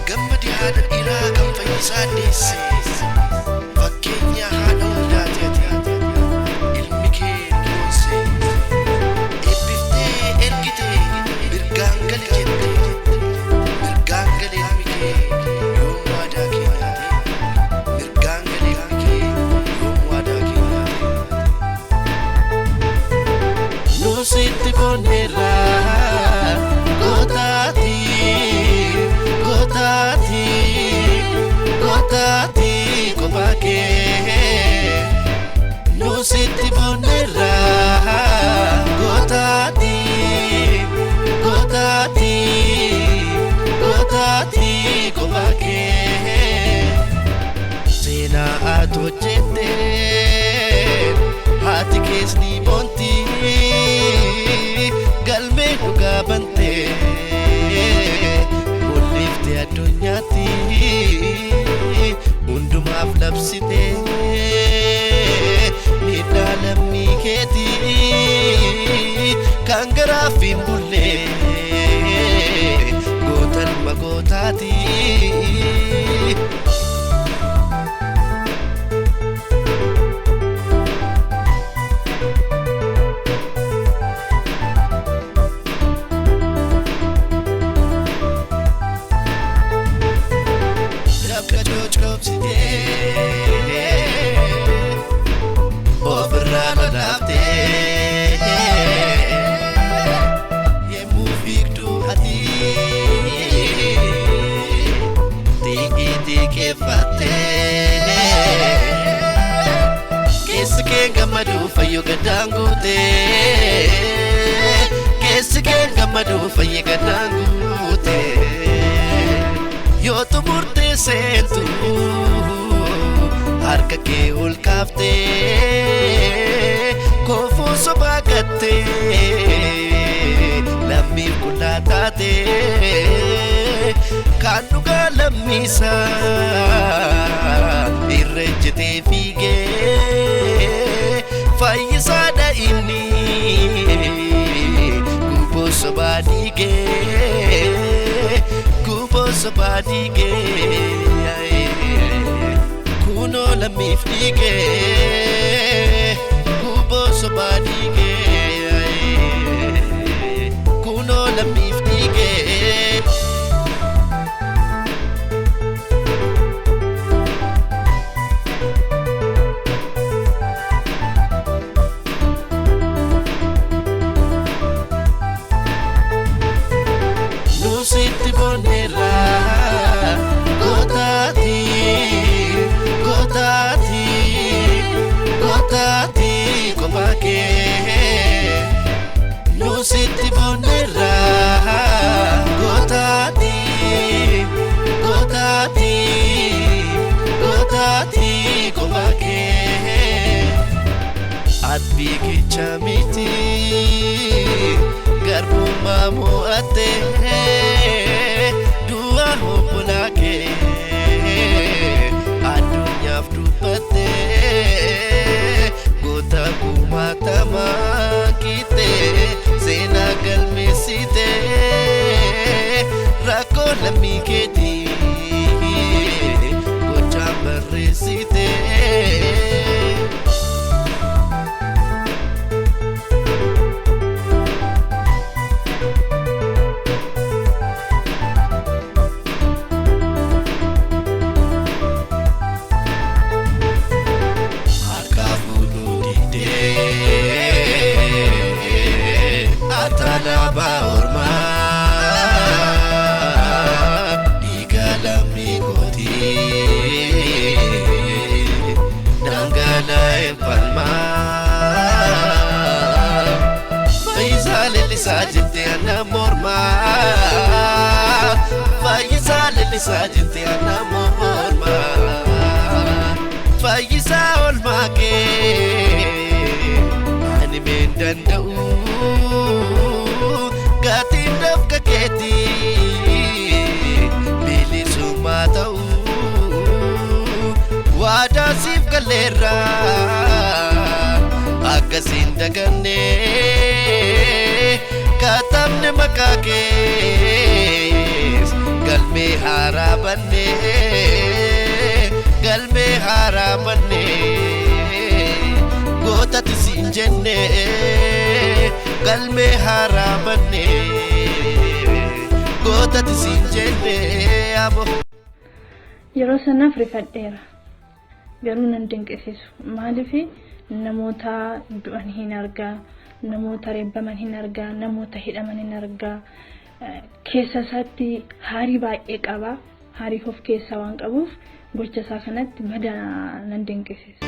Gammadi haadha dhiiraa kan Fayiisaa deesse fakkeenya haadha hundaati ilmi kee boonse eebbiftee ergite mirgaan gali jette mirgaan gali ilmi kee yoom waadaa kee nyaate mirgaan gali ilmi kee yoom waadaa kee nyaate nu sitti Boneraa gootaati kopake nu sitti Boneraa gootaati kopake seenaa ati hojjette haati kees ni boonti galmee dhugaa bantee mul'ifte addunyaatti hundumaaf labsite miidhaa lammii keetii kan garaaf hin bulle gootalma gootaati Keessi kee gammaduu fayyoo gaddaan guute keessi kee gammaduu fayyee gaddaan guute yoo xumurtee seentu harka kee ol kaaftee koofuu sobaa gattee lammiif qullaa taatee kan dhugaa lammiisaa irreejjitee fiigee Fayiisaadha inni guboo sobaa dhiigee kunoo lammiif dhiigee guboo sobaa dhiigee kunoo lammiif dhiigee sitti Boneraa gootaati kopake nu sitti Boneraa gootaati kopake adbii kecha miti garbummaa mo'atte du'a obbolaa kee addunyaaf dubbatte goota kumaatamaa kiite seenaa galmeessite rakkoo lammii keetii gochaan barreessite Atanaba orma diga lammi koti dangana empalma Fayiisa Lalisaa jette ana morma Fayiisa Lalisaa jette ana morma Fayiisa olmaa kee ani men danda'u gatiin dafka keetii bilisummaa ta'u waadaa siif galleerraa akkasiin dagannee makakees galme harabanne goota tisinjenne galme harabanne goota tisinjenne abo yeroo sanaaf rifadheera garuu nan dinqisiisu maaliif namoota du'an hin argaa namoota reebbaman hin argaa namoota hidhaman hin argaa keessa isaatti haarii baay'ee qaba haarii of keessaa waan qabuuf gocha isaa kanatti badaa nan dinqisiisa.